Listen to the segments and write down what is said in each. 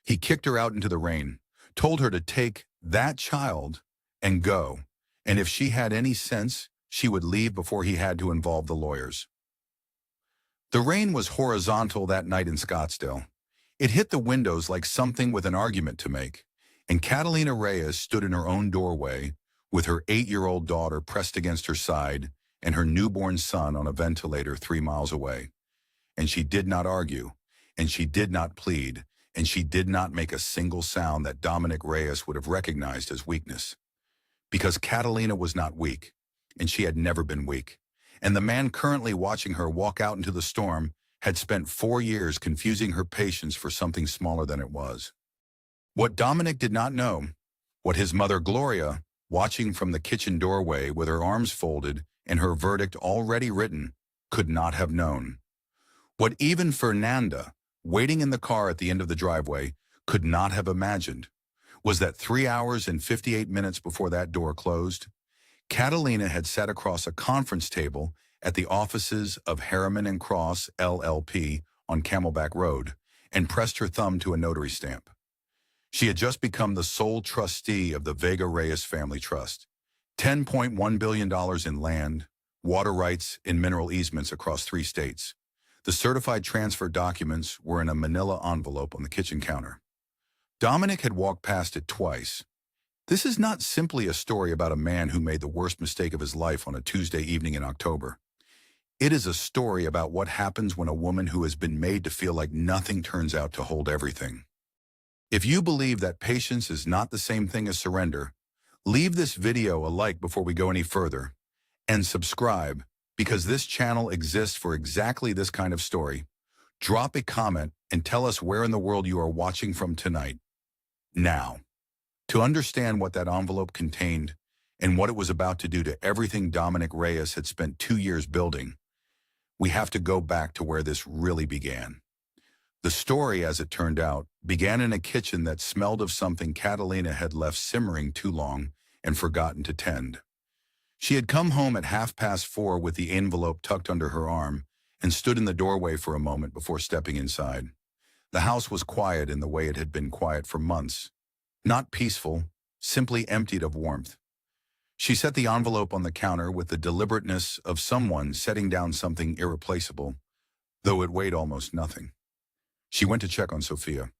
He kicked her out into the rain, told her to take that child and go, and if she had any sense, she would leave before he had to involve the lawyers. The rain was horizontal that night in Scottsdale. It hit the windows like something with an argument to make, and Catalina Reyes stood in her own doorway with her 8-year-old daughter pressed against her side and her newborn son on a ventilator 3 miles away. And she did not argue, and she did not plead, and she did not make a single sound that Dominic Reyes would have recognized as weakness. Because Catalina was not weak, and she had never been weak. And the man currently watching her walk out into the storm had spent 4 years confusing her patience for something smaller than it was. What Dominic did not know, what his mother Gloria, watching from the kitchen doorway with her arms folded and her verdict already written, could not have known. What even Fernanda, waiting in the car at the end of the driveway, could not have imagined was that 3 hours and 58 minutes before that door closed, Catalina had sat across a conference table at the offices of Harriman and Cross, LLP, on Camelback Road, and pressed her thumb to a notary stamp. She had just become the sole trustee of the Vega-Reyes Family Trust, $10.1 billion in land, water rights, and mineral easements across 3 states. The certified transfer documents were in a manila envelope on the kitchen counter. Dominic had walked past it twice. This is not simply a story about a man who made the worst mistake of his life on a Tuesday evening in October. It is a story about what happens when a woman who has been made to feel like nothing turns out to hold everything. If you believe that patience is not the same thing as surrender, leave this video a like before we go any further, and subscribe, because this channel exists for exactly this kind of story. Drop a comment and tell us where in the world you are watching from tonight. Now, to understand what that envelope contained and what it was about to do to everything Dominic Reyes had spent 2 years building, we have to go back to where this really began. The story, as it turned out, began in a kitchen that smelled of something Catalina had left simmering too long and forgotten to tend. She had come home at 4:30 with the envelope tucked under her arm and stood in the doorway for a moment before stepping inside. The house was quiet in the way it had been quiet for months. Not peaceful, simply emptied of warmth. She set the envelope on the counter with the deliberateness of someone setting down something irreplaceable, though it weighed almost nothing. She went to check on Sophia.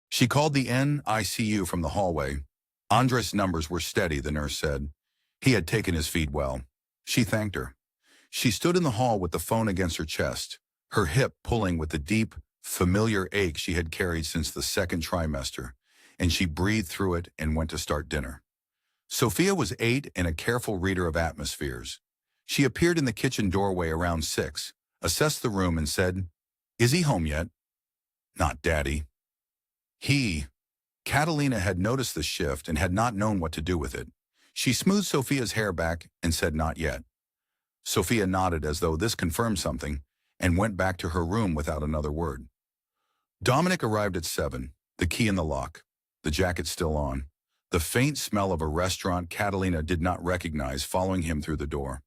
She called the NICU from the hallway. Andres' numbers were steady, the nurse said. He had taken his feed well. She thanked her. She stood in the hall with the phone against her chest, her hip pulling with the deep, familiar ache she had carried since the 2nd trimester, and she breathed through it and went to start dinner. Sophia was 8 and a careful reader of atmospheres. She appeared in the kitchen doorway around 6, assessed the room and said, "Is he home yet?" "Not Daddy." Catalina had noticed the shift and had not known what to do with it. She smoothed Sophia's hair back and said, "Not yet." Sophia nodded as though this confirmed something and went back to her room without another word. Dominic arrived at 7, the key in the lock, the jacket still on, the faint smell of a restaurant Catalina did not recognize following him through the door.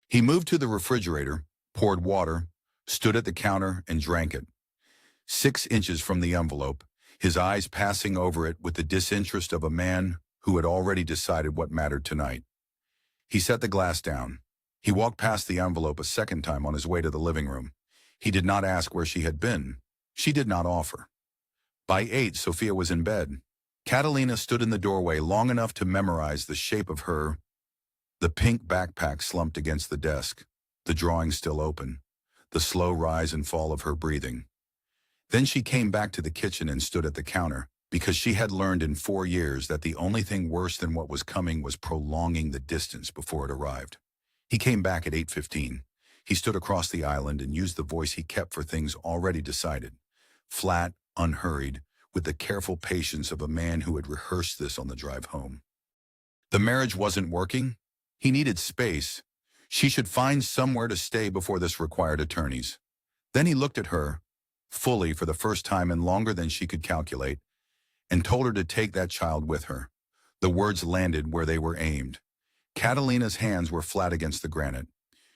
He moved to the refrigerator, poured water, stood at the counter and drank it. 6 inches from the envelope, his eyes passing over it with the disinterest of a man who had already decided what mattered tonight. He set the glass down. He walked past the envelope a second time on his way to the living room. He did not ask where she had been. She did not offer. By 8, Sophia was in bed. Catalina stood in the doorway long enough to memorize the shape of her. The pink backpack slumped against the desk, the drawing still open, the slow rise and fall of her breathing. Then she came back to the kitchen and stood at the counter, because she had learned in 4 years that the only thing worse than what was coming was prolonging the distance before it arrived. He came back at 8:15. He stood across the island and used the voice he kept for things already decided. Flat, unhurried, with the careful patience of a man who had rehearsed this on the drive home. The marriage wasn't working. He needed space. She should find somewhere to stay before this required attorneys. Then he looked at her, fully for the first time and longer than she could calculate, and told her to take that child with her. The words landed where they were aimed. Catalina's hands were flat against the granite.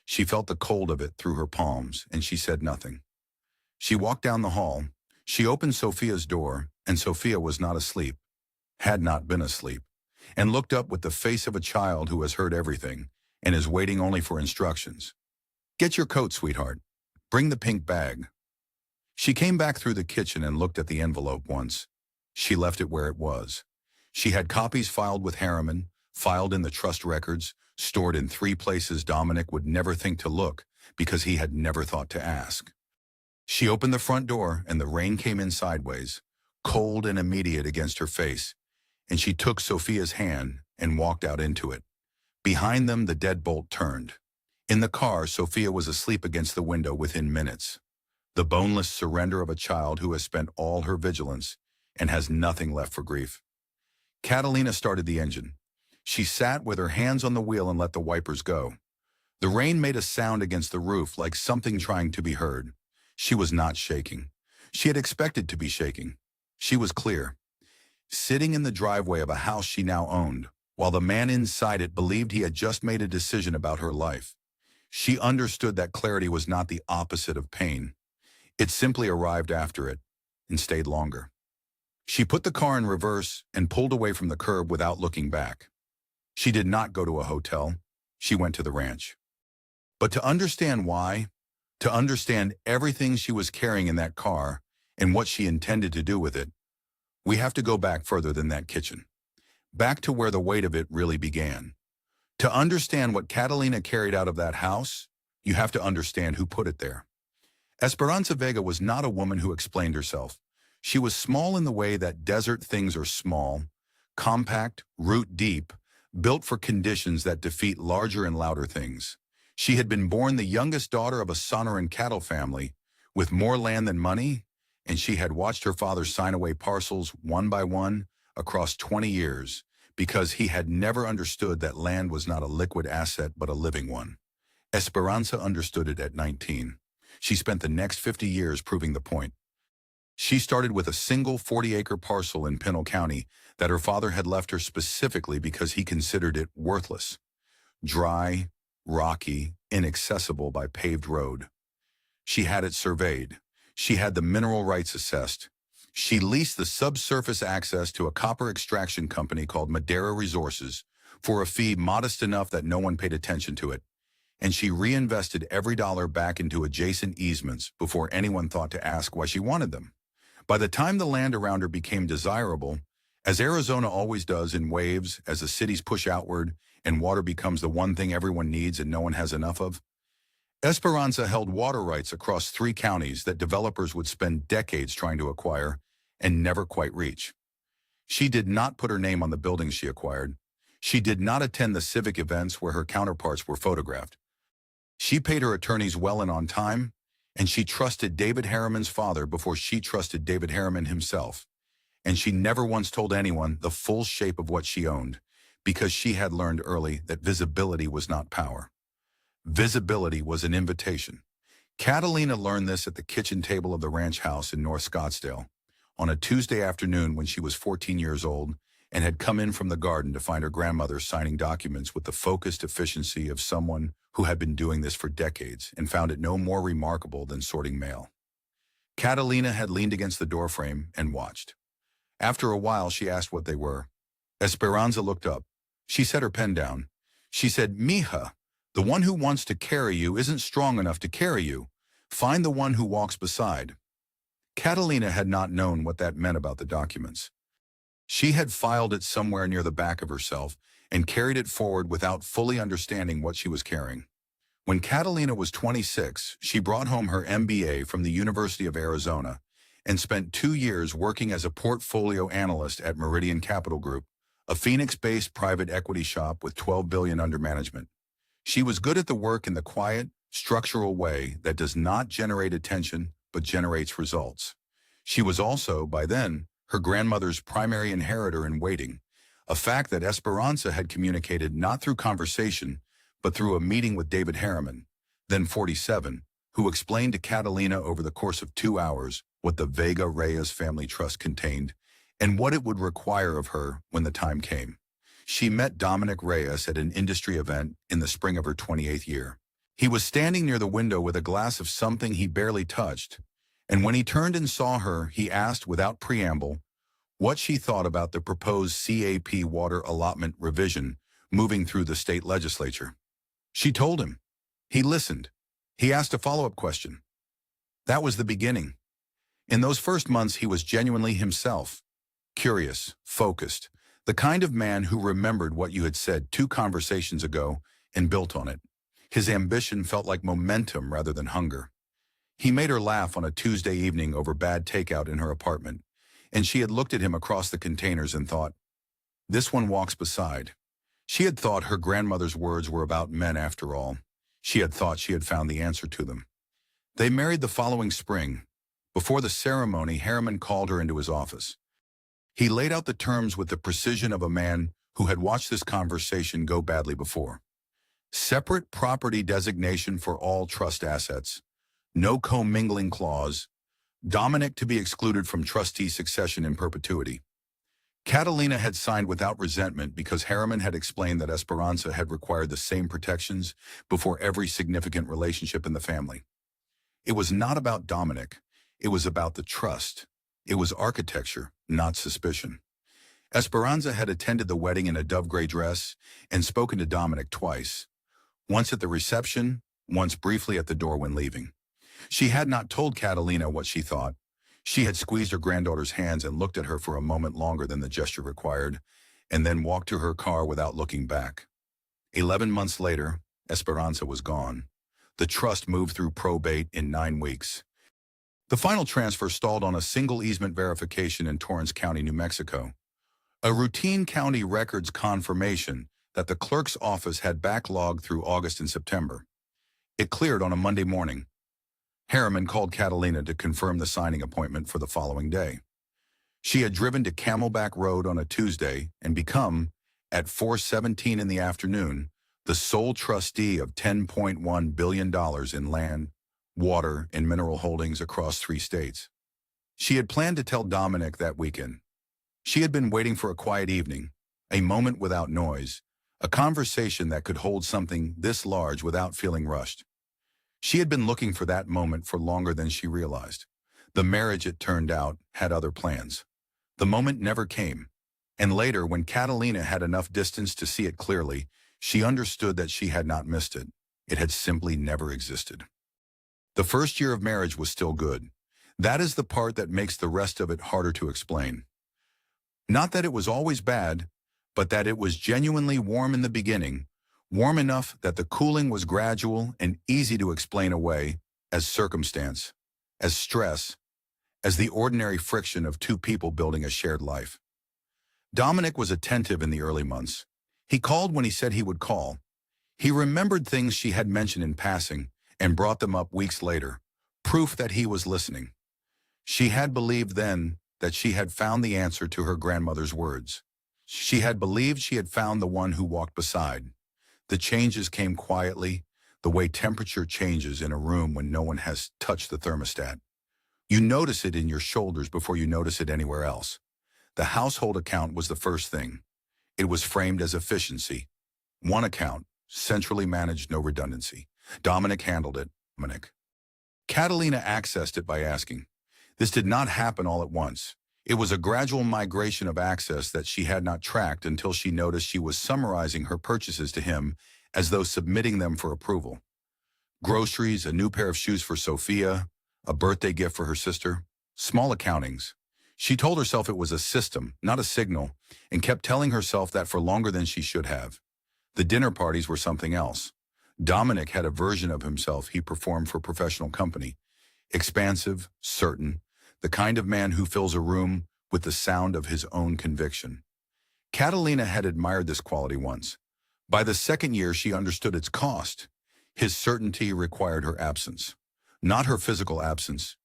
She felt the cold of it through her palms, and she said nothing. She walked down the hall. She opened Sophia's door, and Sophia was not asleep, had not been asleep, and looked up with the face of a child who has heard everything and is waiting only for instructions. "Get your coat, sweetheart. Bring the pink bag." She came back through the kitchen and looked at the envelope once. She left it where it was. She had copies filed with Harriman, filed in the trust records, stored in 3 places Dominic would never think to look because he had never thought to ask. She opened the front door and the rain came in sideways, cold and immediate against her face, and she took Sophia's hand and walked out into it. Behind them, the deadbolt turned. In the car, Sophia was asleep against the window within minutes. The boneless surrender of a child who has spent all her vigilance and has nothing left for grief. Catalina started the engine. She sat with her hands on the wheel and let the wipers go. The rain made a sound against the roof like something trying to be heard. She was not shaking. She had expected to be shaking. She was clear. Sitting in the driveway of a house she now owned, while the man inside it believed he had just made a decision about her life. She understood that clarity was not the opposite of pain. It simply arrived after it and stayed longer. She put the car in reverse and pulled away from the curb without looking back. She did not go to a hotel. She went to the ranch. But to understand why, to understand everything she was carrying in that car and what she intended to do with it, we have to go back further than that kitchen. Back to where the weight of it really began. To understand what Catalina carried out of that house, you have to understand who put it there. Esperanza Vega was not a woman who explained herself. She was small in the way that desert things are small, compact, root deep, built for conditions that defeat larger and louder things. She had been born the youngest daughter of a Sonoran cattle family with more land than money, and she had watched her father sign away parcels one by one across 20 years because he had never understood that land was not a liquid asset but a living one. Esperanza understood it at 19. She spent the next 50 years proving the point. She started with a single 40-acre parcel in Pinal County that her father had left her specifically because he considered it worthless. Dry, rocky, inaccessible by paved road. She had it surveyed. She had the mineral rights assessed. She leased the subsurface access to a copper extraction company called Madera Resources for a fee modest enough that no one paid attention to it. And she reinvested every dollar back into adjacent easements before anyone thought to ask why she wanted them. By the time the land around her became desirable, as Arizona always does in waves as the cities push outward and water becomes the one thing everyone needs and no one has enough of, Esperanza held water rights across 3 counties that developers would spend decades trying to acquire and never quite reach. She did not put her name on the buildings she acquired. She did not attend the civic events where her counterparts were photographed. She paid her attorneys well and on time, and she trusted David Harriman's father before she trusted David Harriman himself. And she never once told anyone the full shape of what she owned, because she had learned early that visibility was not power. Visibility was an invitation. Catalina learned this at the kitchen table of the ranch house in North Scottsdale on a Tuesday afternoon when she was 14 years old and had come in from the garden to find her grandmother signing documents with the focused efficiency of someone who had been doing this for decades and found it no more remarkable than sorting mail. Catalina had leaned against the doorframe and watched. After a while, she asked what they were. Esperanza looked up. She set her pen down. She said, "Mija, the one who wants to carry you isn't strong enough to carry you. Find the one who walks beside." Catalina had not known what that meant about the documents. She had filed it somewhere near the back of herself and carried it forward without fully understanding what she was carrying. When Catalina was 26, she brought home her MBA from the University of Arizona and spent 2 years working as a portfolio analyst at Meridian Capital Group, a Phoenix-based private equity shop with $12 billion under management. She was good at the work in the quiet, structural way that does not generate attention but generates results. She was also, by then, her grandmother's primary inheritor in waiting, a fact that Esperanza had communicated not through conversation, but through a meeting with David Harriman, then 47, who explained to Catalina over the course of 2 hours what the Vega-Reyes family trust contained and what it would require of her when the time came. She met Dominic Reyes at an industry event in the spring of her 28th year. He was standing near the window with a glass of something he barely touched, And when he turned and saw her, he asked without preamble what she thought about the proposed CAP water allotment revision moving through the state legislature. She told him. He listened. He asked a follow-up question. That was the beginning. In those first months, he was genuinely himself, curious, focused, the kind of man who remembered what you had said 2 conversations ago and built on it. His ambition felt like momentum rather than hunger. He made her laugh on a Tuesday evening over bad takeout in her apartment, and she had looked at him across the containers and thought, this one walks beside. She had thought her grandmother's words were about men after all. She had thought she had found the answer to them. They married the following spring. Before the ceremony, Harriman called her into his office. He laid out the terms with the precision of a man who had watched this conversation go badly before. Separate property designation for all trust assets. No commingling clause. Dominic to be excluded from trustee succession in perpetuity. Catalina had signed without resentment because Harriman had explained that Esperanza had required the same protections before every significant relationship in the family. It was not about Dominic. It was about the trust. It was architecture, not suspicion. Esperanza had attended the wedding in a dove-gray dress and spoken to Dominic twice, once at the reception, once briefly at the door when leaving. She had not told Catalina what she thought. She had squeezed her granddaughter's hands and looked at her for a moment longer than the gesture required, and then walked to her car without looking back. 11 months later, Esperanza was gone. The trust moved through probate in 9 weeks. The final transfer stalled on a single easement verification in Torrance County, New Mexico. A routine county records confirmation that the clerk's office had backlogged through August and September. It cleared on a Monday morning. Harriman called Catalina to confirm the signing appointment for the following day. She had driven to Camelback Road on a Tuesday and become, at 4:17 in the afternoon, the sole trustee of $10.1 billion in land, water, and mineral holdings across 3 states. She had planned to tell Dominic that weekend. She had been waiting for a quiet evening, a moment without noise, a conversation that could hold something this large without feeling rushed. She had been looking for that moment for longer than she realized. The marriage, it turned out, had other plans. The moment never came, and later, when Catalina had enough distance to see it clearly, she understood that she had not missed it. It had simply never existed. The first year of marriage was still good. That is the part that makes the rest of it harder to explain. Not that it was always bad, but that it was genuinely warm in the beginning, warm enough that the cooling was gradual and easy to explain away as circumstance, as stress, as the ordinary friction of 2 people building a shared life. Dominic was attentive in the early months. He called when he said he would call. He remembered things she had mentioned in passing and brought them up weeks later, proof that he was listening. She had believed then that she had found the answer to her grandmother's words. She had believed she had found the one who walked beside. The changes came quietly, the way temperature changes in a room when no one has touched the thermostat. You notice it in your shoulders before you notice it anywhere else. The household account was the first thing. It was framed as efficiency. One account, centrally managed, no redundancy. Dominic handled it. Catalina accessed it by asking. This did not happen all at once. It was a gradual migration of access that she had not tracked until she noticed she was summarizing her purchases to him as though submitting them for approval. Groceries, a new pair of shoes for Sophia, a birthday gift for her sister, small accountings. She told herself it was a system, not a signal, and kept telling herself that for longer than she should have. The dinner parties were something else. Dominic had a version of himself he performed for professional company. Expansive, certain, the kind of man who fills a room with the sound of his own conviction. Catalina had admired this quality once. By the second year, she understood its cost. His certainty required her absence. Not her physical absence.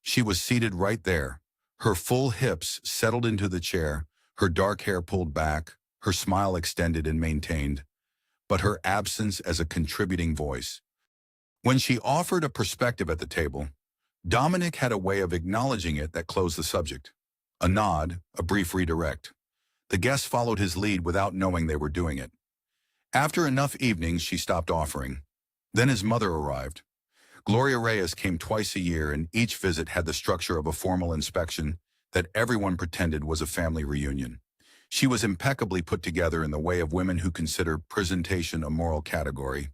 She was seated right there, her full hips settled into the chair, her dark hair pulled back, her smile extended and maintained, but her absence as a contributing voice. When she offered a perspective at the table, Dominic had a way of acknowledging it that closed the subject. A nod, a brief redirect. The guests followed his lead without knowing they were doing it. After enough evenings, she stopped offering. Then his mother arrived. Gloria Reyes came twice a year, and each visit had the structure of a formal inspection that everyone pretended was a family reunion. She was impeccably put together in the way of women who consider presentation a moral category,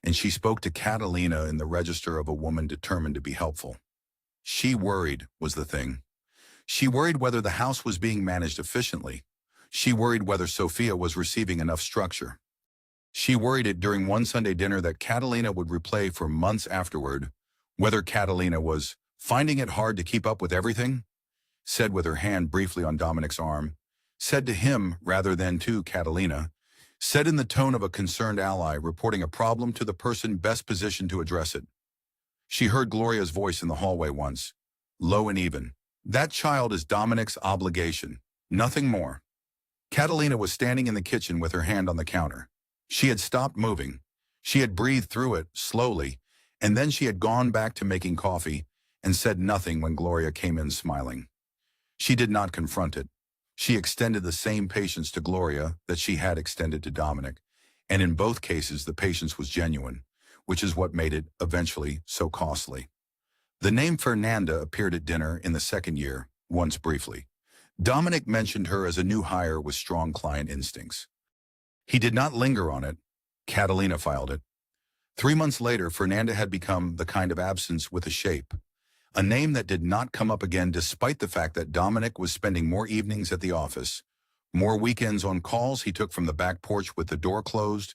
and she spoke to Catalina in the register of a woman determined to be helpful. She worried was the thing. She worried whether the house was being managed efficiently. She worried whether Sophia was receiving enough structure. She worried it during one Sunday dinner that Catalina would replay for months afterward, whether Catalina was finding it hard to keep up with everything, said with her hand briefly on Dominic's arm, said to him rather than to Catalina, said in the tone of a concerned ally reporting a problem to the person best positioned to address it. She heard Gloria's voice in the hallway once, low and even. That child is Dominic's obligation, nothing more. Catalina was standing in the kitchen with her hand on the counter. She had stopped moving. She had breathed through it, slowly, and then she had gone back to making coffee and said nothing when Gloria came in smiling. She did not confront it. She extended the same patience to Gloria that she had extended to Dominic, and in both cases the patience was genuine, which is what made it, eventually, so costly. The name Fernanda appeared at dinner in the second year, once briefly. Dominic mentioned her as a new hire with strong client instincts. He did not linger on it. Catalina filed it. 3 months later, Fernanda had become the kind of absence with a shape, a name that did not come up again despite the fact that Dominic was spending more evenings at the office, more weekends on calls he took from the back porch with the door closed,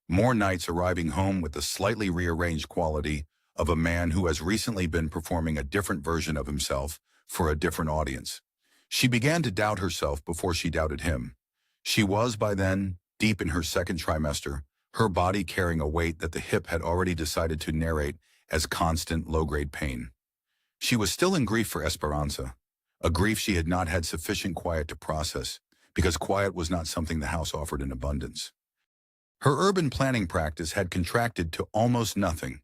more nights arriving home with the slightly rearranged quality of a man who has recently been performing a different version of himself for a different audience. She began to doubt herself before she doubted him. She was, by then, deep in her second trimester, her body carrying a weight that the hip had already decided to narrate as constant low-grade pain. She was still in grief for Esperanza, a grief she had not had sufficient quiet to process, because quiet was not something the house offered in abundance. Her urban planning practice had contracted to almost nothing.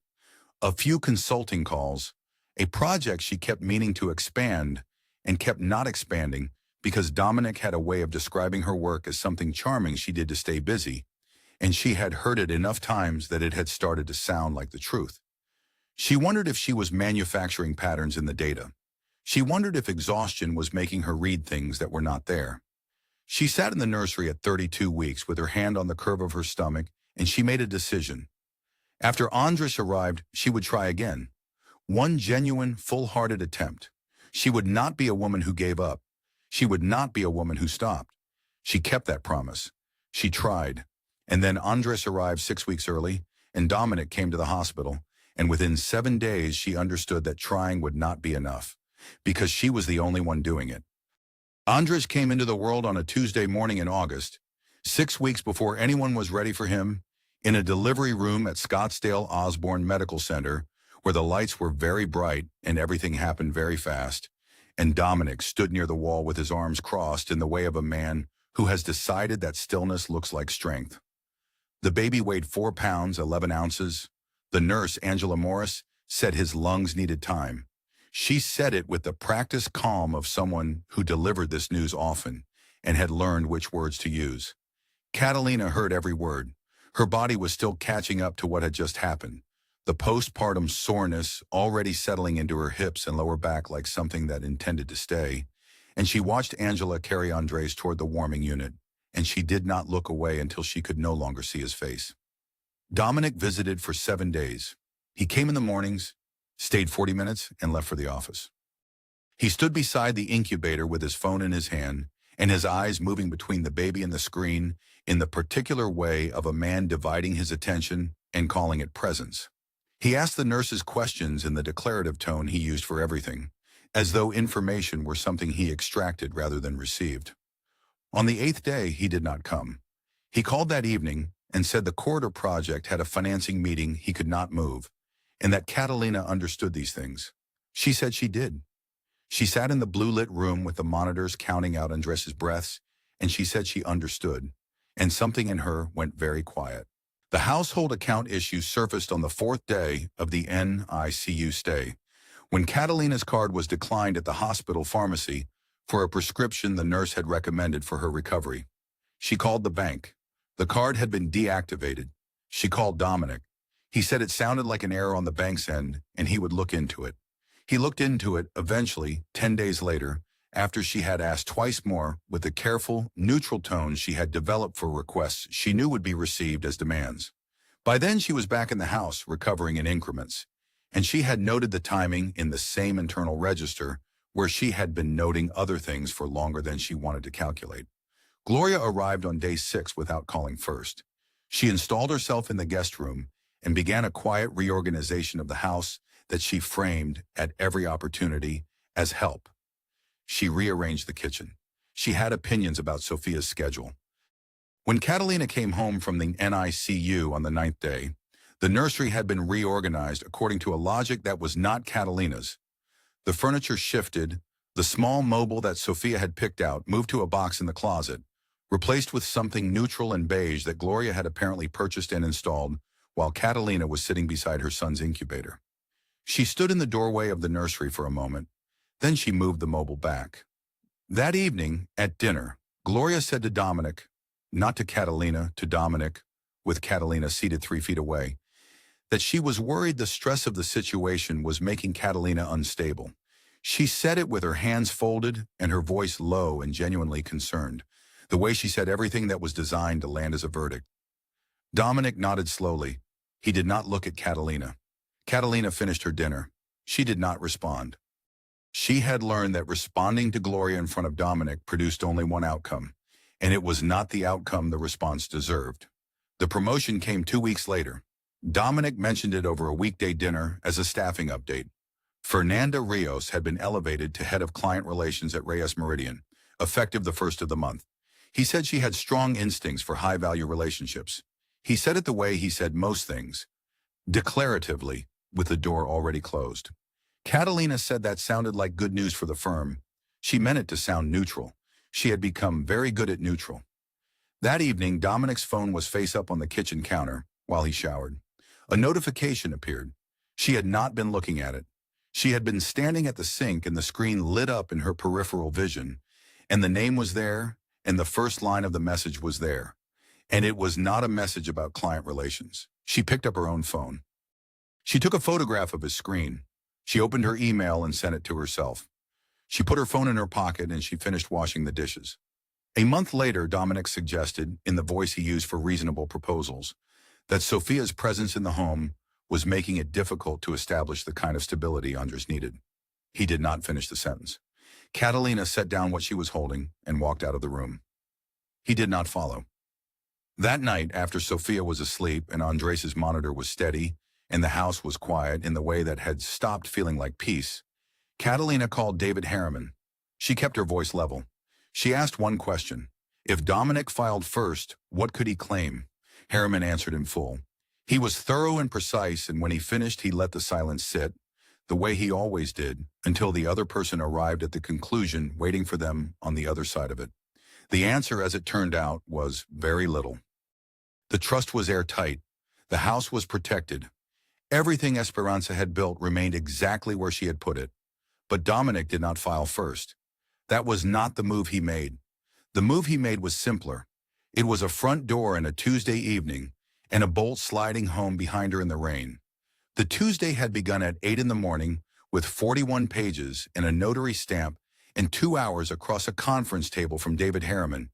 A few consulting calls, a project she kept meaning to expand and kept not expanding because Dominic had a way of describing her work as something charming she did to stay busy, and she had heard it enough times that it had started to sound like the truth. She wondered if she was manufacturing patterns in the data. She wondered if exhaustion was making her read things that were not there. She sat in the nursery at 32 weeks with her hand on the curve of her stomach, and she made a decision. After Andres arrived, she would try again. One genuine, full-hearted attempt. She would not be a woman who gave up. She would not be a woman who stopped. She kept that promise. She tried. And then Andres arrived 6 weeks early, and Dominic came to the hospital, and within 7 days she understood that trying would not be enough, because she was the only one doing it. Andres came into the world on a Tuesday morning in August, 6 weeks before anyone was ready for him, in a delivery room at Scottsdale Osborne Medical Center, where the lights were very bright and everything happened very fast, and Dominic stood near the wall with his arms crossed in the way of a man who has decided that stillness looks like strength. The baby weighed 4 pounds, 11 ounces. The nurse, Angela Morris, said his lungs needed time. She said it with the practiced calm of someone who delivered this news often and had learned which words to use. Catalina heard every word. Her body was still catching up to what had just happened, the postpartum soreness already settling into her hips and lower back like something that intended to stay, and she watched Angela carry Andres toward the warming unit, and she did not look away until she could no longer see his face. Dominic visited for 7 days. He came in the mornings, stayed 40 minutes, and left for the office. He stood beside the incubator with his phone in his hand, and his eyes moving between the baby and the screen in the particular way of a man dividing his attention and calling it presence. He asked the nurses questions in the declarative tone he used for everything, as though information were something he extracted rather than received. On the 8th day, he did not come. He called that evening and said the corridor project had a financing meeting he could not move, and that Catalina understood these things. She said she did. She sat in the blue-lit room with the monitors counting out Andres's breaths, and she said she understood, and something in her went very quiet. The household account issue surfaced on the 4th day of the NICU stay, when Catalina's card was declined at the hospital pharmacy for a prescription the nurse had recommended for her recovery. She called the bank. The card had been deactivated. She called Dominic. He said it sounded like an error on the bank's end, and he would look into it. He looked into it eventually, 10 days later, after she had asked twice more with the careful, neutral tone she had developed for requests she knew would be received as demands. By then she was back in the house, recovering in increments, and she had noted the timing in the same internal register where she had been noting other things for longer than she wanted to calculate. Gloria arrived on day 6 without calling first. She installed herself in the guest room and began a quiet reorganization of the house that she framed at every opportunity as help. She rearranged the kitchen. She had opinions about Sophia's schedule. When Catalina came home from the NICU on the 9th day, the nursery had been reorganized according to a logic that was not Catalina's. The furniture shifted, the small mobile that Sophia had picked out moved to a box in the closet, replaced with something neutral and beige that Gloria had apparently purchased and installed while Catalina was sitting beside her son's incubator. She stood in the doorway of the nursery for a moment, then she moved the mobile back. That evening, at dinner, Gloria said to Dominic, not to Catalina, to Dominic, with Catalina seated 3 feet away, that she was worried the stress of the situation was making Catalina unstable. She said it with her hands folded and her voice low and genuinely concerned, the way she said everything that was designed to land as a verdict. Dominic nodded slowly. He did not look at Catalina. Catalina finished her dinner. She did not respond. She had learned that responding to Gloria in front of Dominic produced only one outcome, and it was not the outcome the response deserved. The promotion came 2 weeks later. Dominic mentioned it over a weekday dinner as a staffing update. Fernanda Rios had been elevated to head of client relations at Reyes Meridian, effective the 1st of the month. He said she had strong instincts for high-value relationships. He said it the way he said most things, declaratively, with the door already closed. Catalina said that sounded like good news for the firm. She meant it to sound neutral. She had become very good at neutral. That evening, Dominic's phone was face up on the kitchen counter while he showered. A notification appeared. She had not been looking at it. She had been standing at the sink and the screen lit up in her peripheral vision, and the name was there, and the first line of the message was there. And it was not a message about client relations. She picked up her own phone. She took a photograph of his screen. She opened her email and sent it to herself. She put her phone in her pocket and she finished washing the dishes. A month later, Dominic suggested, in the voice he used for reasonable proposals, that Sophia's presence in the home was making it difficult to establish the kind of stability Andres needed. He did not finish the sentence. Catalina set down what she was holding and walked out of the room. He did not follow. That night, after Sophia was asleep and Andres' monitor was steady and the house was quiet in the way that had stopped feeling like peace, Catalina called David Harriman. She kept her voice level. She asked one question. If Dominic filed first, what could he claim? Harriman answered in full. He was thorough and precise, and when he finished, he let the silence sit, the way he always did, until the other person arrived at the conclusion waiting for them on the other side of it. The answer, as it turned out, was very little. The trust was airtight. The house was protected. Everything Esperanza had built remained exactly where she had put it. But Dominic did not file first. That was not the move he made. The move he made was simpler. It was a front door on a Tuesday evening and a bolt sliding home behind her in the rain. The Tuesday had begun at 8 in the morning with 41 pages and a notary stamp and 2 hours across a conference table from David Harriman,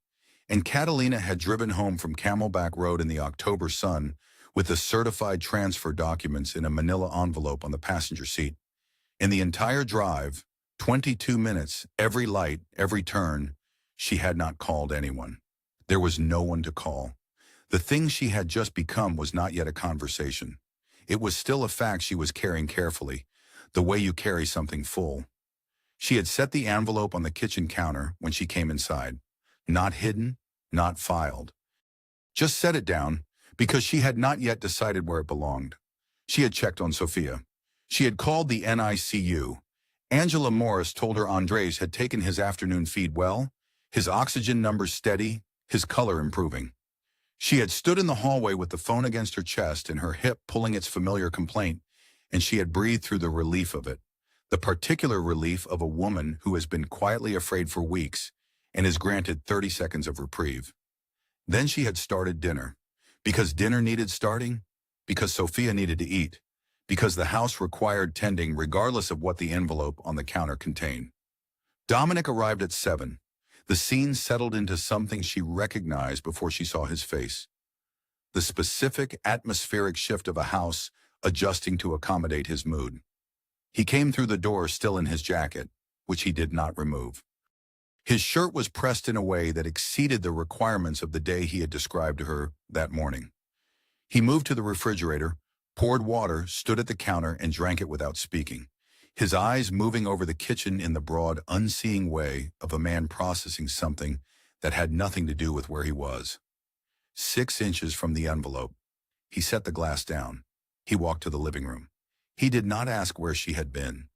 and Catalina had driven home from Camelback Road in the October sun with the certified transfer documents in a manila envelope on the passenger seat. In the entire drive, 22 minutes, every light, every turn, she had not called anyone. There was no one to call. The thing she had just become was not yet a conversation. It was still a fact she was carrying carefully, the way you carry something full. She had set the envelope on the kitchen counter when she came inside. Not hidden, not filed. Just set it down, because she had not yet decided where it belonged. She had checked on Sophia. She had called the NICU. Angela Morris told her Andres had taken his afternoon feed well, his oxygen numbers steady, his color improving. She had stood in the hallway with the phone against her chest and her hip pulling its familiar complaint, and she had breathed through the relief of it, the particular relief of a woman who has been quietly afraid for weeks and is granted 30 seconds of reprieve. Then she had started dinner. Because dinner needed starting, because Sophia needed to eat, because the house required tending regardless of what the envelope on the counter contained. Dominic arrived at 7. The scene settled into something she recognized before she saw his face. The specific atmospheric shift of a house adjusting to accommodate his mood. He came through the door still in his jacket, which he did not remove. His shirt was pressed in a way that exceeded the requirements of the day he had described to her that morning. He moved to the refrigerator, poured water, stood at the counter, and drank it without speaking, his eyes moving over the kitchen in the broad, unseeing way of a man processing something that had nothing to do with where he was. 6 inches from the envelope. He set the glass down. He walked to the living room. He did not ask where she had been.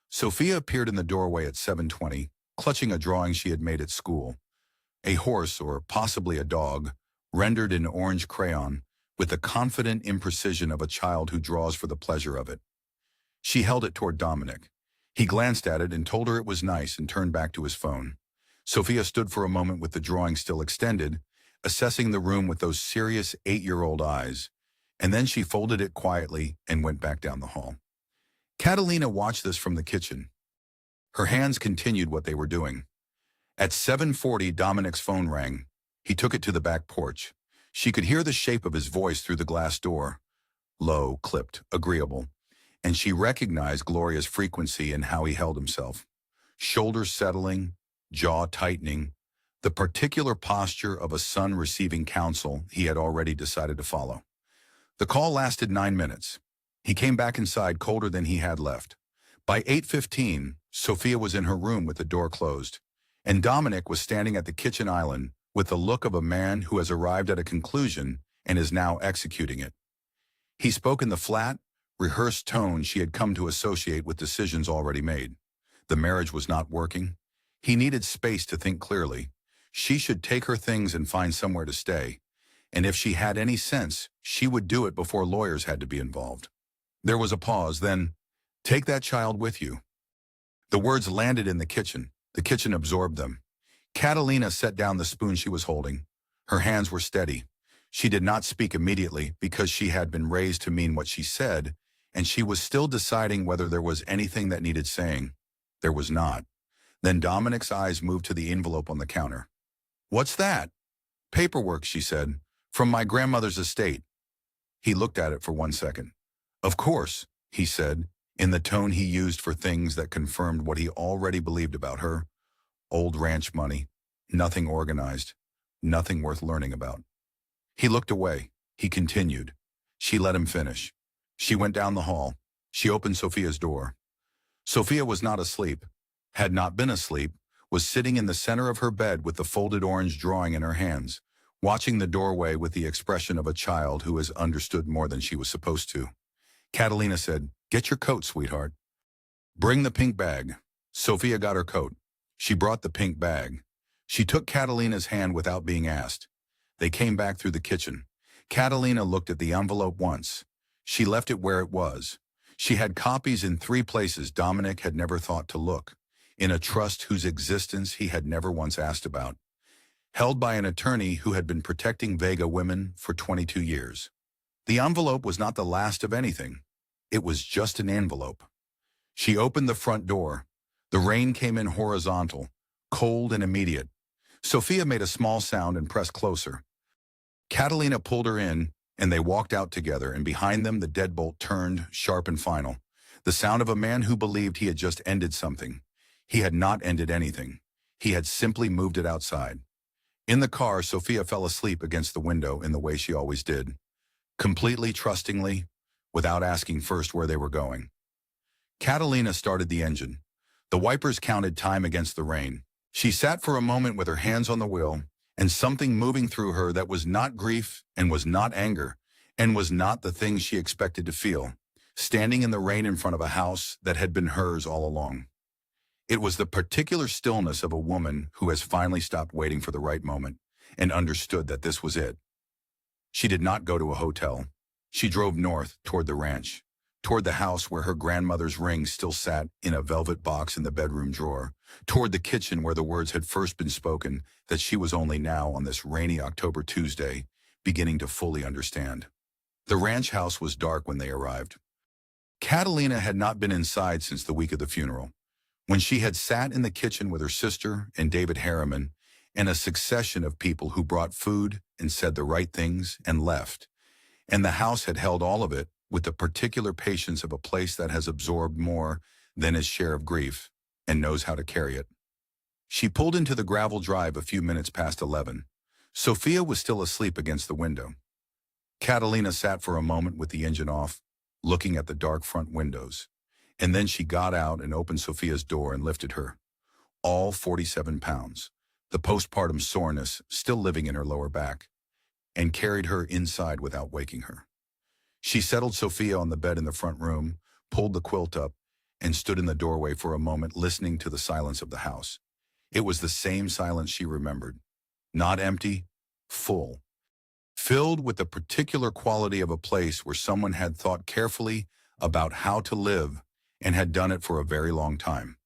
Sophia appeared in the doorway at 7:20, clutching a drawing she had made at school. A horse, or possibly a dog, rendered in orange crayon, with the confident imprecision of a child who draws for the pleasure of it. She held it toward Dominic. He glanced at it and told her it was nice and turned back to his phone. Sophia stood for a moment with the drawing still extended, assessing the room with those serious 8-year-old eyes, and then she folded it quietly and went back down the hall. Catalina watched this from the kitchen. Her hands continued what they were doing. At 7:40, Dominic's phone rang. He took it to the back porch. She could hear the shape of his voice through the glass door. Low, clipped, agreeable. And she recognized Gloria's frequency and how he held himself. Shoulders settling, jaw tightening, the particular posture of a son receiving counsel he had already decided to follow. The call lasted 9 minutes. He came back inside colder than he had left. By 8:15, Sophia was in her room with the door closed, and Dominic was standing at the kitchen island with the look of a man who has arrived at a conclusion and is now executing it. He spoke in the flat, rehearsed tone she had come to associate with decisions already made. The marriage was not working. He needed space to think clearly. She should take her things and find somewhere to stay. And if she had any sense, she would do it before lawyers had to be involved. There was a pause, then, "Take that child with you." The words landed in the kitchen. The kitchen absorbed them. Catalina set down the spoon she was holding. Her hands were steady. She did not speak immediately because she had been raised to mean what she said, and she was still deciding whether there was anything that needed saying. There was not. Then Dominic's eyes moved to the envelope on the counter. "What's that?" "Paperwork," she said. "From my grandmother's estate." He looked at it for 1 second. "Of course," he said, in the tone he used for things that confirmed what he already believed about her. Old ranch money, nothing organized, nothing worth learning about. He looked away. He continued. She let him finish. She went down the hall. She opened Sophia's door. Sophia was not asleep, had not been asleep, was sitting in the center of her bed with the folded orange drawing in her hands, watching the doorway with the expression of a child who has understood more than she was supposed to. Catalina said, "Get your coat, sweetheart." "Bring the pink bag." Sophia got her coat. She brought the pink bag. She took Catalina's hand without being asked. They came back through the kitchen. Catalina looked at the envelope once. She left it where it was. She had copies in 3 places Dominic had never thought to look, in a trust whose existence he had never once asked about, held by an attorney who had been protecting Vega women for 22 years. The envelope was not the last of anything. It was just an envelope. She opened the front door. The rain came in horizontal, cold and immediate. Sophia made a small sound and pressed closer. Catalina pulled her in, and they walked out together, and behind them the deadbolt turned, sharp and final. The sound of a man who believed he had just ended something. He had not ended anything. He had simply moved it outside. In the car, Sophia fell asleep against the window in the way she always did, completely trustingly, without asking first where they were going. Catalina started the engine. The wipers counted time against the rain. She sat for a moment with her hands on the wheel, and something moving through her that was not grief and was not anger and was not the thing she expected to feel, standing in the rain in front of a house that had been hers all along. It was the particular stillness of a woman who has finally stopped waiting for the right moment and understood that this was it. She did not go to a hotel. She drove north toward the ranch, toward the house where her grandmother's ring still sat in a velvet box in the bedroom drawer, toward the kitchen where the words had first been spoken that she was only now on this rainy October Tuesday beginning to fully understand. The ranch house was dark when they arrived. Catalina had not been inside since the week of the funeral, when she had sat in the kitchen with her sister and David Harriman and a succession of people who brought food and said the right things and left. And the house had held all of it with the particular patience of a place that has absorbed more than its share of grief and knows how to carry it. She pulled into the gravel drive a few minutes past 11. Sophia was still asleep against the window. Catalina sat for a moment with the engine off, looking at the dark front windows, and then she got out and opened Sophia's door and lifted her, all 47 pounds, the postpartum soreness still living in her lower back, and carried her inside without waking her. She settled Sophia on the bed in the front room, pulled the quilt up, and stood in the doorway for a moment listening to the silence of the house. It was the same silence she remembered, not empty, full, filled with the particular quality of a place where someone had thought carefully about how to live and had done it for a very long time.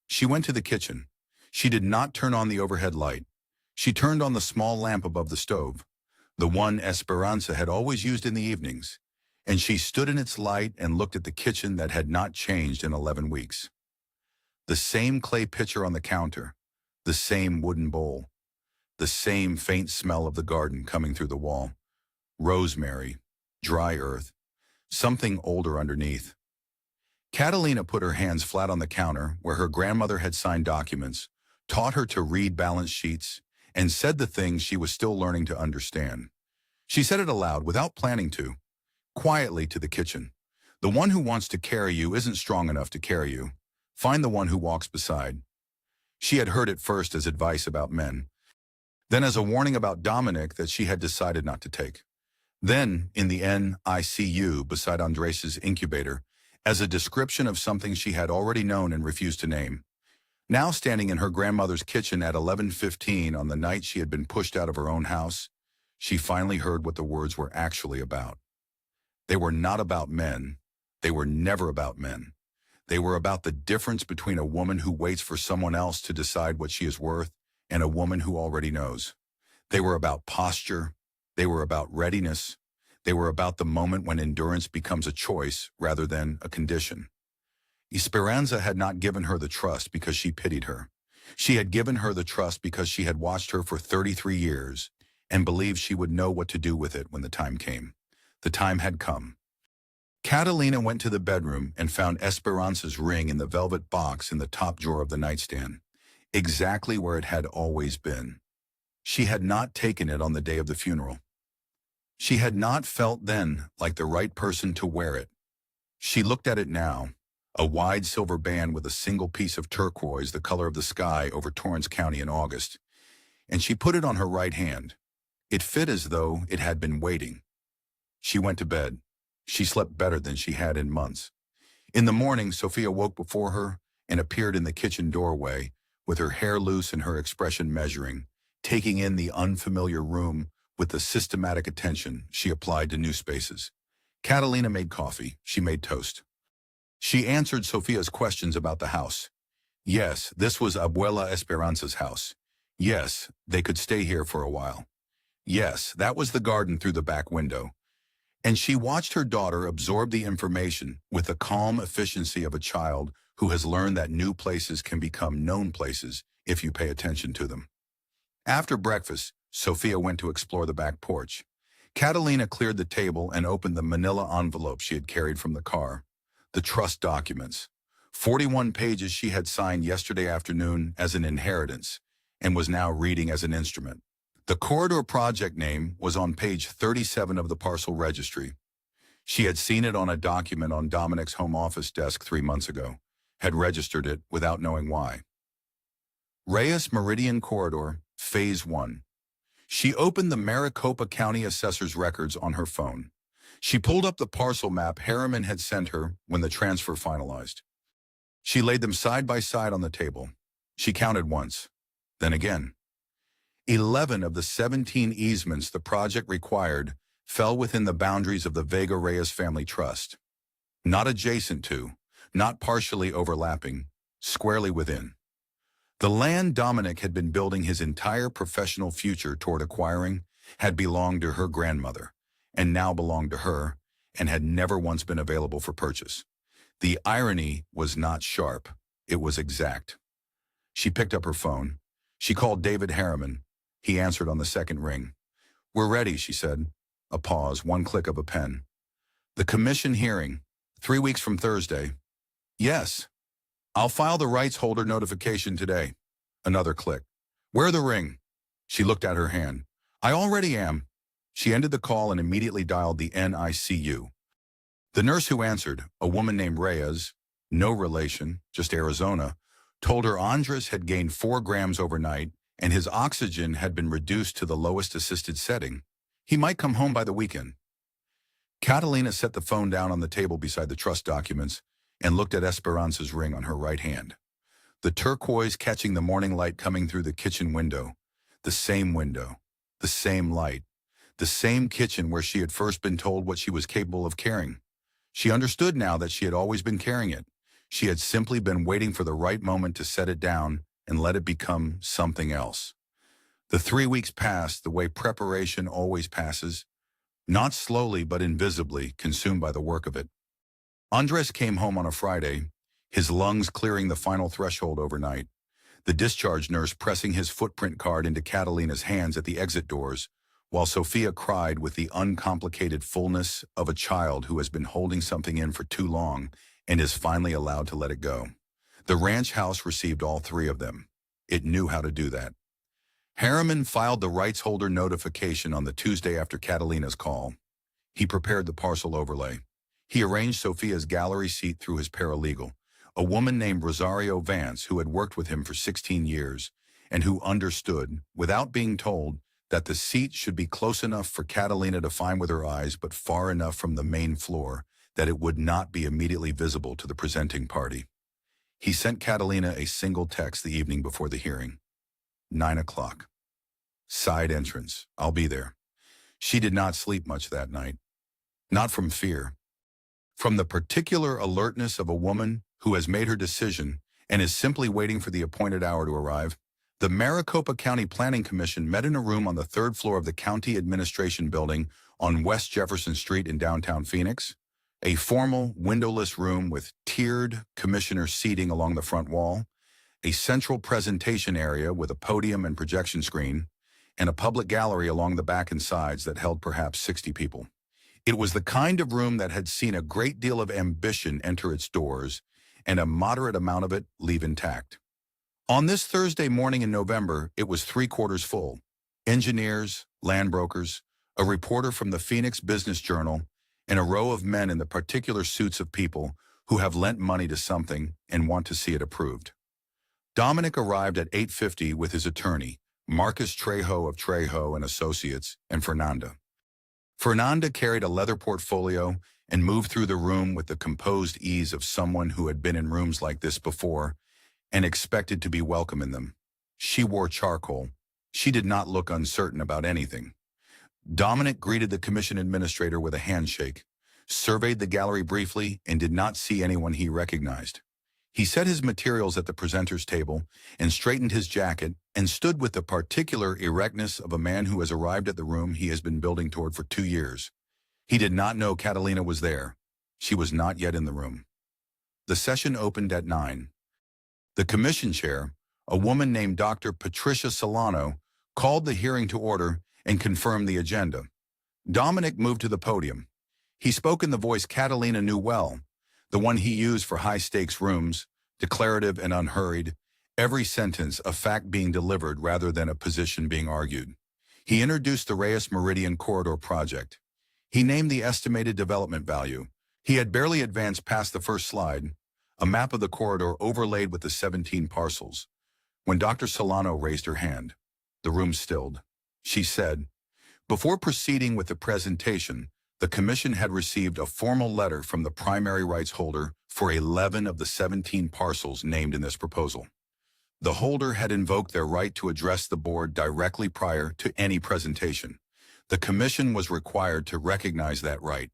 She went to the kitchen. She did not turn on the overhead light. She turned on the small lamp above the stove, the one Esperanza had always used in the evenings, and she stood in its light and looked at the kitchen that had not changed in 11 weeks. The same clay pitcher on the counter, the same wooden bowl, the same faint smell of the garden coming through the wall, rosemary, dry earth, something older underneath. Catalina put her hands flat on the counter where her grandmother had signed documents, taught her to read balance sheets, and said the things she was still learning to understand. She said it aloud without planning to, quietly to the kitchen. The one who wants to carry you isn't strong enough to carry you. Find the one who walks beside. She had heard it first as advice about men, then as a warning about Dominic that she had decided not to take. Then, in the NICU beside Andres' incubator, as a description of something she had already known and refused to name. Now standing in her grandmother's kitchen at 11:15 on the night she had been pushed out of her own house, she finally heard what the words were actually about. They were not about men. They were never about men. They were about the difference between a woman who waits for someone else to decide what she is worth and a woman who already knows. They were about posture. They were about readiness. They were about the moment when endurance becomes a choice rather than a condition. Esperanza had not given her the trust because she pitied her. She had given her the trust because she had watched her for 33 years and believed she would know what to do with it when the time came. The time had come. Catalina went to the bedroom and found Esperanza's ring in the velvet box in the top drawer of the nightstand, exactly where it had always been. She had not taken it on the day of the funeral. She had not felt then like the right person to wear it. She looked at it now, a wide silver band with a single piece of turquoise the color of the sky over Torrance County in August, and she put it on her right hand. It fit as though it had been waiting. She went to bed. She slept better than she had in months. In the morning, Sophia woke before her and appeared in the kitchen doorway, with her hair loose and her expression measuring, taking in the unfamiliar room with the systematic attention she applied to new spaces. Catalina made coffee. She made toast. She answered Sophia's questions about the house. Yes, this was Abuela Esperanza's house. Yes, they could stay here for a while. Yes, that was the garden through the back window. And she watched her daughter absorb the information with the calm efficiency of a child who has learned that new places can become known places if you pay attention to them. After breakfast, Sophia went to explore the back porch. Catalina cleared the table and opened the manila envelope she had carried from the car. The trust documents. 41 pages she had signed yesterday afternoon as an inheritance and was now reading as an instrument. The corridor project name was on page 37 of the parcel registry. She had seen it on a document on Dominic's home office desk 3 months ago, had registered it without knowing why. Reyes Meridian Corridor, Phase 1. She opened the Maricopa County Assessor's records on her phone. She pulled up the parcel map Harriman had sent her when the transfer finalized. She laid them side by side on the table. She counted once, then again. 11 of the 17 easements the project required fell within the boundaries of the Vega-Reyes family trust. Not adjacent to, not partially overlapping, squarely within. The land Dominic had been building his entire professional future toward acquiring had belonged to her grandmother, and now belonged to her, and had never once been available for purchase. The irony was not sharp, it was exact. She picked up her phone. She called David Harriman. He answered on the second ring. "We're ready," she said. A pause, one click of a pen. "The commission hearing, 3 weeks from Thursday." "Yes. I'll file the rights holder notification today." Another click. "Where the ring?" She looked at her hand. "I already am." She ended the call and immediately dialed the NICU. The nurse who answered, a woman named Reyes, no relation, just Arizona, told her Andres had gained 4 grams overnight and his oxygen had been reduced to the lowest assisted setting. He might come home by the weekend. Catalina set the phone down on the table beside the trust documents and looked at Esperanza's ring on her right hand. The turquoise catching the morning light coming through the kitchen window. The same window. The same light. The same kitchen where she had first been told what she was capable of carrying. She understood now that she had always been carrying it. She had simply been waiting for the right moment to set it down and let it become something else. The 3 weeks passed the way preparation always passes, not slowly but invisibly, consumed by the work of it. Andres came home on a Friday, his lungs clearing the final threshold overnight, the discharge nurse pressing his footprint card into Catalina's hands at the exit doors, while Sophia cried with the uncomplicated fullness of a child who has been holding something in for too long and is finally allowed to let it go. The ranch house received all 3 of them. It knew how to do that. Harriman filed the rights holder notification on the Tuesday after Catalina's call. He prepared the parcel overlay. He arranged Sophia's gallery seat through his paralegal, a woman named Rosario Vance who had worked with him for 16 years and who understood, without being told, that the seat should be close enough for Catalina to find with her eyes but far enough from the main floor that it would not be immediately visible to the presenting party. He sent Catalina a single text the evening before the hearing. 9 o'clock. Side entrance. I'll be there. She did not sleep much that night. Not from fear. From the particular alertness of a woman who has made her decision and is simply waiting for the appointed hour to arrive. The Maricopa County Planning Commission met in a room on the 3rd floor of the County Administration Building on West Jefferson Street in downtown Phoenix. A formal, windowless room with tiered commissioner seating along the front wall, a central presentation area with a podium and projection screen, and a public gallery along the back and sides that held perhaps 60 people. It was the kind of room that had seen a great deal of ambition enter its doors and a moderate amount of it leave intact. On this Thursday morning in November, it was 3/4 full. Engineers, land brokers, a reporter from the Phoenix Business Journal, and a row of men in the particular suits of people who have lent money to something and want to see it approved. Dominic arrived at 8:50 with his attorney, Marcus Trejo of Trejo and Associates, and Fernanda. Fernanda carried a leather portfolio and moved through the room with the composed ease of someone who had been in rooms like this before and expected to be welcome in them. She wore charcoal. She did not look uncertain about anything. Dominic greeted the commission administrator with a handshake, surveyed the gallery briefly, and did not see anyone he recognized. He set his materials at the presenter's table and straightened his jacket and stood with the particular erectness of a man who has arrived at the room he has been building toward for 2 years. He did not know Catalina was there. She was not yet in the room. The session opened at 9. The commission chair, a woman named Dr. Patricia Solano, called the hearing to order and confirmed the agenda. Dominic moved to the podium. He spoke in the voice Catalina knew well, the one he used for high-stakes rooms, declarative and unhurried, every sentence a fact being delivered rather than a position being argued. He introduced the Reyes Meridian Corridor project. He named the estimated development value. He had barely advanced past the first slide, a map of the corridor overlaid with the 17 parcels, when Dr. Solano raised her hand. The room stilled. She said, "Before proceeding with the presentation, the commission had received a formal letter from the primary rights holder for 11 of the 17 parcels named in this proposal. The holder had invoked their right to address the board directly prior to any presentation. The commission was required to recognize that right."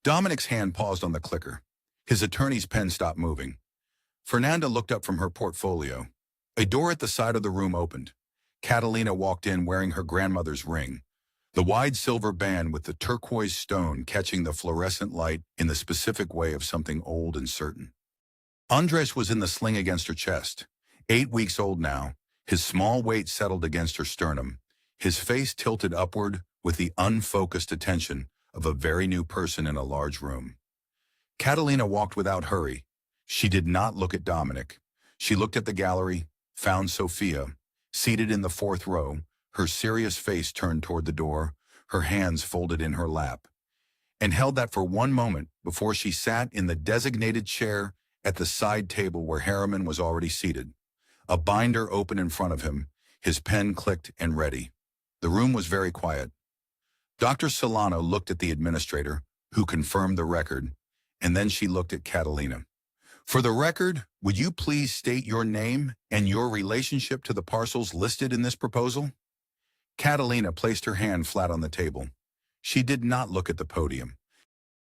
Dominic's hand paused on the clicker. His attorney's pen stopped moving. Fernanda looked up from her portfolio. A door at the side of the room opened. Catalina walked in wearing her grandmother's ring. The wide silver band with the turquoise stone catching the fluorescent light in the specific way of something old and certain. Andres was in the sling against her chest. 8 weeks old now, his small weight settled against her sternum, his face tilted upward with the unfocused attention of a very new person in a large room. Catalina walked without hurry. She did not look at Dominic. She looked at the gallery, found Sophia, seated in the fourth row, her serious face turned toward the door, her hands folded in her lap, and held that for one moment before she sat in the designated chair at the side table where Harriman was already seated. A binder open in front of him, his pen clicked and ready. The room was very quiet. Dr. Solano looked at the administrator, who confirmed the record, and then she looked at Catalina. For the record, would you please state your name and your relationship to the parcels listed in this proposal? Catalina placed her hand flat on the table. She did not look at the podium.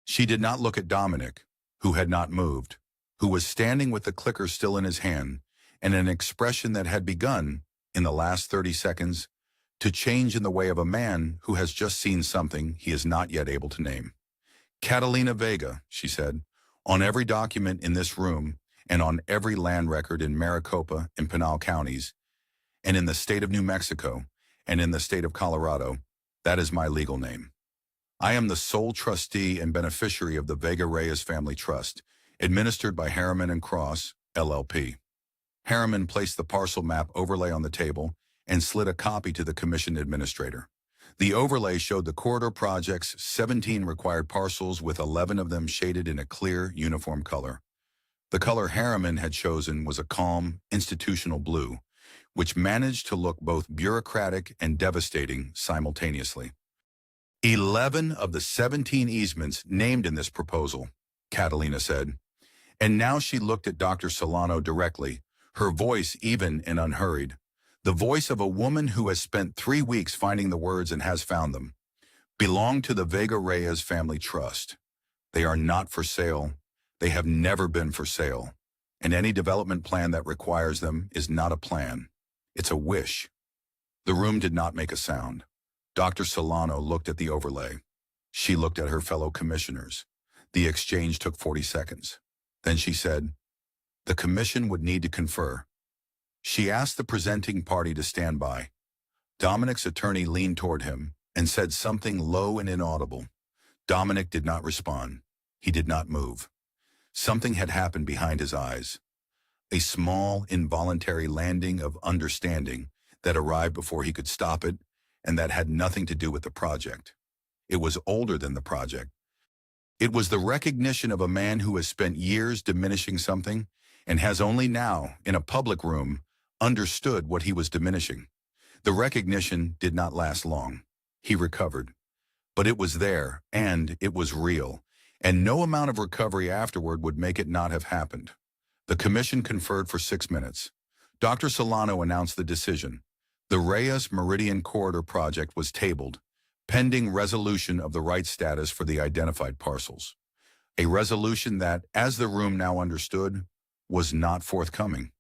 She did not look at Dominic, who had not moved, who was standing with the clicker still in his hand, and an expression that had begun, in the last 30 seconds, to change in the way of a man who has just seen something he is not yet able to name. Catalina Vega, she said, on every document in this room and on every land record in Maricopa and Pinal counties, and in the state of New Mexico and in the state of Colorado, that is my legal name. I am the sole trustee and beneficiary of the Vega-Reyes Family Trust, administered by Harriman and Cross, LLP. Harriman placed the parcel map overlay on the table and slid a copy to the commission administrator. The overlay showed the corridor project's 17 required parcels with 11 of them shaded in a clear, uniform color. The color Harriman had chosen was a calm, institutional blue, which managed to look both bureaucratic and devastating simultaneously. 11 of the 17 easements named in this proposal, Catalina said. And now she looked at Dr. Solano directly, her voice even and unhurried. The voice of a woman who has spent 3 weeks finding the words and has found them. Belong to the Vega-Reyes Family Trust. They are not for sale. They have never been for sale. And any development plan that requires them is not a plan. It's a wish. The room did not make a sound. Dr. Solano looked at the overlay. She looked at her fellow commissioners. The exchange took 40 seconds. Then she said, "The commission would need to confer." She asked the presenting party to stand by. Dominic's attorney leaned toward him and said something low and inaudible. Dominic did not respond. He did not move. Something had happened behind his eyes. A small, involuntary landing of understanding that arrived before he could stop it, and that had nothing to do with the project. It was older than the project. It was the recognition of a man who has spent years diminishing something and has only now, in a public room, understood what he was diminishing. The recognition did not last long. He recovered. But it was there, and it was real, and no amount of recovery afterward would make it not have happened. The commission conferred for 6 minutes. Dr. Solano announced the decision. The Reyes Meridian Corridor project was tabled, pending resolution of the right status for the identified parcels. A resolution that, as the room now understood, was not forthcoming.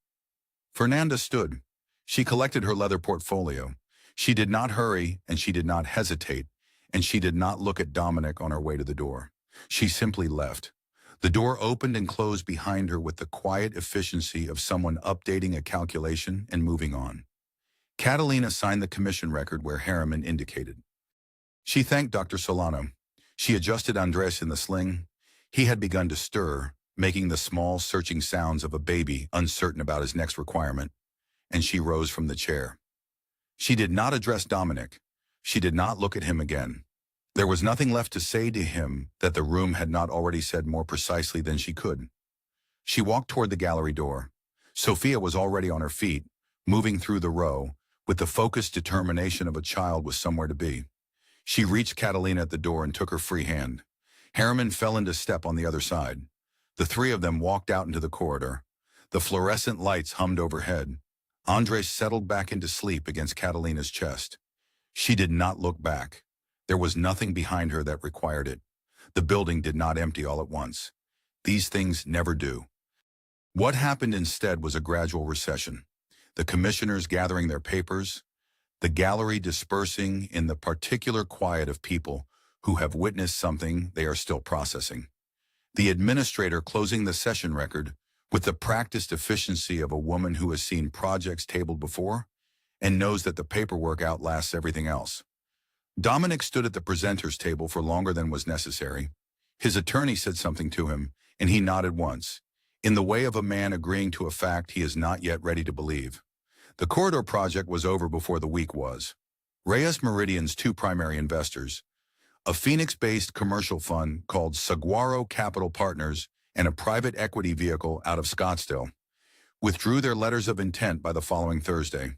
Fernanda stood. She collected her leather portfolio. She did not hurry, and she did not hesitate, and she did not look at Dominic on her way to the door. She simply left. The door opened and closed behind her with the quiet efficiency of someone updating a calculation and moving on. Catalina signed the commission record where Harriman indicated. She thanked Dr. Solano. She adjusted Andres in the sling. He had begun to stir, making the small, searching sounds of a baby uncertain about his next requirement, and she rose from the chair. She did not address Dominic. She did not look at him again. There was nothing left to say to him that the room had not already said more precisely than she could. She walked toward the gallery door. Sophia was already on her feet, moving through the row, with the focused determination of a child with somewhere to be. She reached Catalina at the door and took her free hand. Harriman fell into step on the other side. The three of them walked out into the corridor. The fluorescent lights hummed overhead. Andres settled back into sleep against Catalina's chest. She did not look back. There was nothing behind her that required it. The building did not empty all at once. These things never do. What happened instead was a gradual recession. The commissioners gathering their papers, the gallery dispersing in the particular quiet of people who have witnessed something they are still processing. The administrator closing the session record with the practiced efficiency of a woman who has seen projects tabled before and knows that the paperwork outlasts everything else. Dominic stood at the presenter's table for longer than was necessary. His attorney said something to him, and he nodded once, in the way of a man agreeing to a fact he is not yet ready to believe. The corridor project was over before the week was. Reyes Meridian's two primary investors, a Phoenix-based commercial fund called Saguaro Capital Partners and a private equity vehicle out of Scottsdale, withdrew their letters of intent by the following Thursday.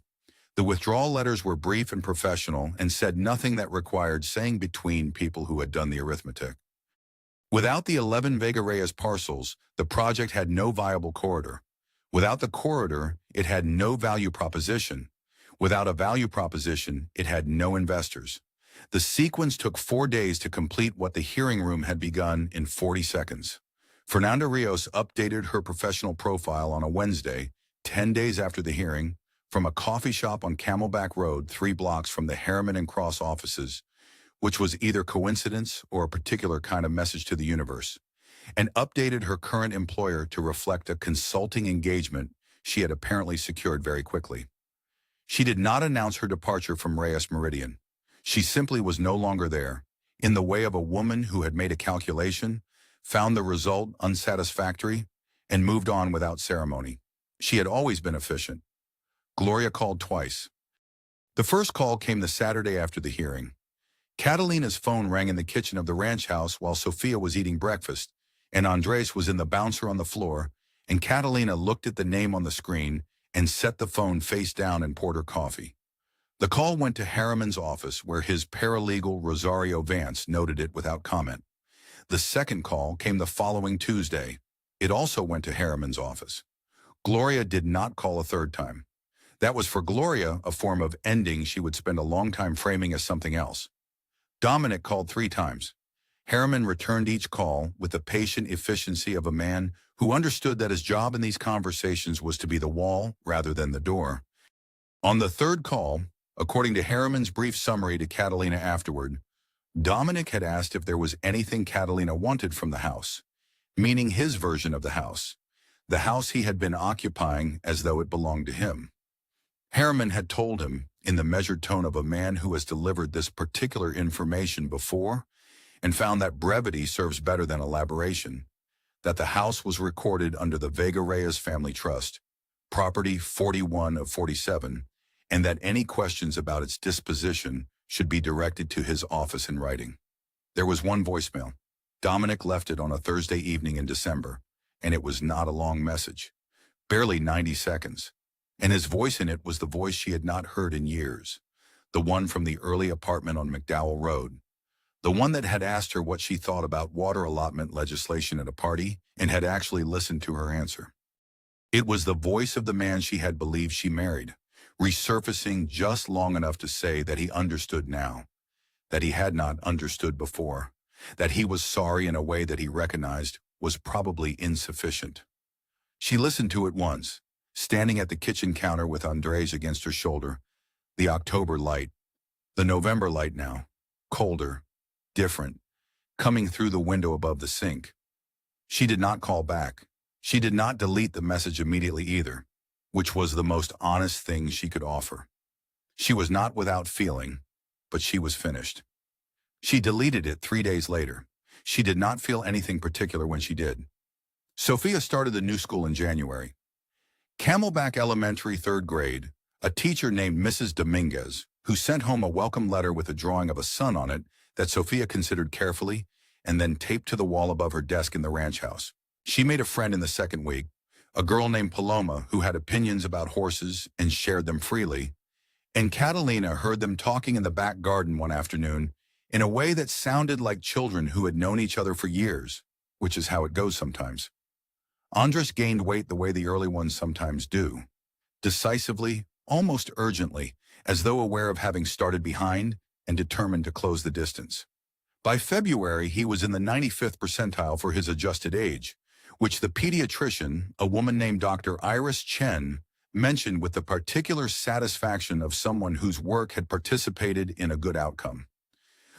The withdrawal letters were brief and professional and said nothing that required saying between people who had done the arithmetic. Without the 11 Vega-Reyes parcels, the project had no viable corridor. Without the corridor, it had no value proposition. Without a value proposition, it had no investors. The sequence took 4 days to complete what the hearing room had begun in 40 seconds. Fernanda Rios updated her professional profile on a Wednesday, 10 days after the hearing, from a coffee shop on Camelback Road 3 blocks from the Harriman and Cross offices, which was either coincidence or a particular kind of message to the universe, and updated her current employer to reflect a consulting engagement she had apparently secured very quickly. She did not announce her departure from Reyes Meridian. She simply was no longer there, in the way of a woman who had made a calculation, found the result unsatisfactory, and moved on without ceremony. She had always been efficient. Gloria called twice. The first call came the Saturday after the hearing. Catalina's phone rang in the kitchen of the ranch house while Sofia was eating breakfast, and Andres was in the bouncer on the floor, and Catalina looked at the name on the screen and set the phone face down and poured her coffee. The call went to Harriman's office, where his paralegal Rosario Vance noted it without comment. The second call came the following Tuesday. It also went to Harriman's office. Gloria did not call a third time. That was for Gloria a form of ending she would spend a long time framing as something else. Dominic called 3 times. Harriman returned each call with the patient efficiency of a man who understood that his job in these conversations was to be the wall rather than the door. On the third call, according to Harriman's brief summary to Catalina afterward, Dominic had asked if there was anything Catalina wanted from the house, meaning his version of the house he had been occupying as though it belonged to him. Harriman had told him, in the measured tone of a man who has delivered this particular information before and found that brevity serves better than elaboration, that the house was recorded under the Vega-Reyes family trust, property 41 of 47, and that any questions about its disposition should be directed to his office in writing. There was one voicemail. Dominic left it on a Thursday evening in December, and it was not a long message, barely 90 seconds. And his voice in it was the voice she had not heard in years, the one from the early apartment on McDowell Road, the one that had asked her what she thought about water allotment legislation at a party and had actually listened to her answer. It was the voice of the man she had believed she married, resurfacing just long enough to say that he understood now, that he had not understood before, that he was sorry in a way that he recognized was probably insufficient. She listened to it once, standing at the kitchen counter with Andres against her shoulder, the October light, the November light now, colder, different, coming through the window above the sink. She did not call back. She did not delete the message immediately either, which was the most honest thing she could offer. She was not without feeling, but she was finished. She deleted it 3 days later. She did not feel anything particular when she did. Sofia started the new school in January. Camelback Elementary 3rd grade, a teacher named Mrs. Dominguez, who sent home a welcome letter with a drawing of a sun on it that Sofia considered carefully and then taped to the wall above her desk in the ranch house. She made a friend in the second week, a girl named Paloma who had opinions about horses and shared them freely, and Catalina heard them talking in the back garden one afternoon in a way that sounded like children who had known each other for years, which is how it goes sometimes. Andres gained weight the way the early ones sometimes do, decisively, almost urgently, as though aware of having started behind and determined to close the distance. By February, he was in the 95th percentile for his adjusted age, which the pediatrician, a woman named Dr. Iris Chen, mentioned with the particular satisfaction of someone whose work had participated in a good outcome.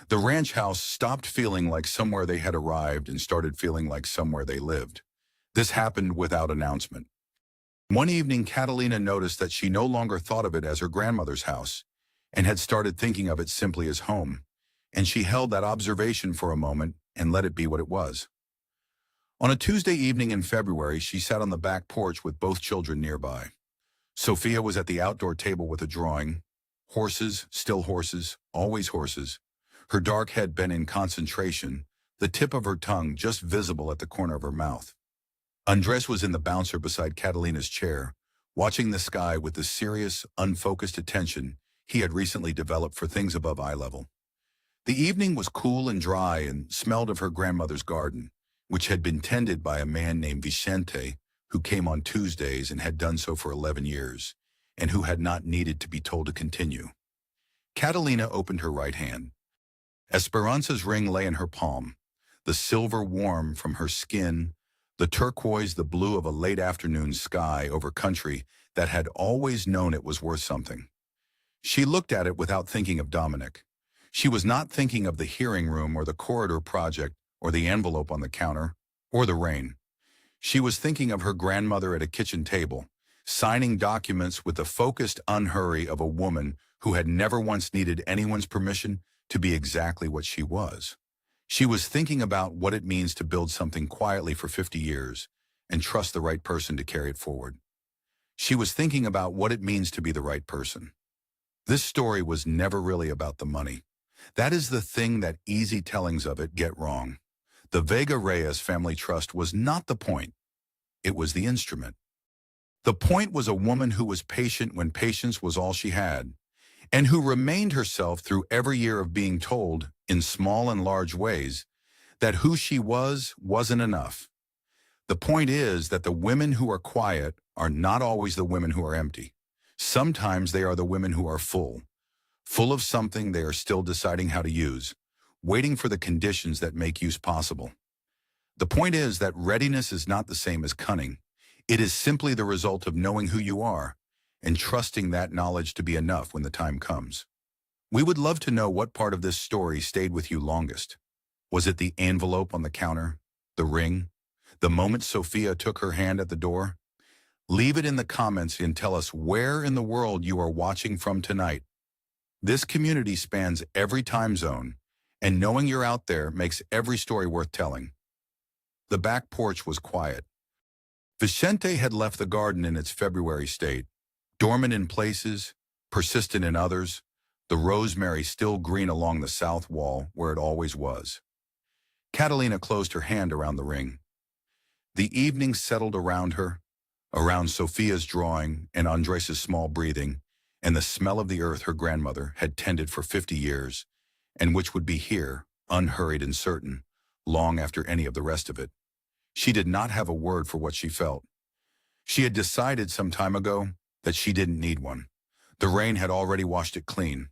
The ranch house stopped feeling like somewhere they had arrived and started feeling like somewhere they lived. This happened without announcement. One evening, Catalina noticed that she no longer thought of it as her grandmother's house and had started thinking of it simply as home, and she held that observation for a moment and let it be what it was. On a Tuesday evening in February, she sat on the back porch with both children nearby. Sophia was at the outdoor table with a drawing. Horses, still horses, always horses. Her dark head bent in concentration, the tip of her tongue just visible at the corner of her mouth. Andres was in the bouncer beside Catalina's chair, watching the sky with the serious, unfocused attention he had recently developed for things above eye level. The evening was cool and dry and smelled of her grandmother's garden, which had been tended by a man named Vicente, who came on Tuesdays and had done so for 11 years, and who had not needed to be told to continue. Catalina opened her right hand. Esperanza's ring lay in her palm, the silver warm from her skin, the turquoise the blue of a late afternoon sky over country that had always known it was worth something. She looked at it without thinking of Dominic. She was not thinking of the hearing room or the corridor project or the envelope on the counter or the rain. She was thinking of her grandmother at a kitchen table, signing documents with the focused unhurry of a woman who had never once needed anyone's permission to be exactly what she was. She was thinking about what it means to build something quietly for 50 years and trust the right person to carry it forward. She was thinking about what it means to be the right person. This story was never really about the money. That is the thing that easy tellings of it get wrong. The Vega-Reyes family trust was not the point. It was the instrument. The point was a woman who was patient when patience was all she had, and who remained herself through every year of being told, in small and large ways, that who she was wasn't enough. The point is that the women who are quiet are not always the women who are empty. Sometimes they are the women who are full of something they are still deciding how to use, waiting for the conditions that make use possible. The point is that readiness is not the same as cunning. It is simply the result of knowing who you are and trusting that knowledge to be enough when the time comes. We would love to know what part of this story stayed with you longest. Was it the envelope on the counter, the ring, the moment Sophia took her hand at the door? Leave it in the comments and tell us where in the world you are watching from tonight. This community spans every time zone, and knowing you're out there makes every story worth telling. The back porch was quiet. Vicente had left the garden in its February state, dormant in places, persistent in others, the rosemary still green along the south wall where it always was. Catalina closed her hand around the ring. The evening settled around her, around Sophia's drawing and Andres' small breathing, and the smell of the earth her grandmother had tended for 50 years, and which would be here, unhurried and certain, long after any of the rest of it. She did not have a word for what she felt. She had decided some time ago that she didn't need one. The rain had already washed it clean.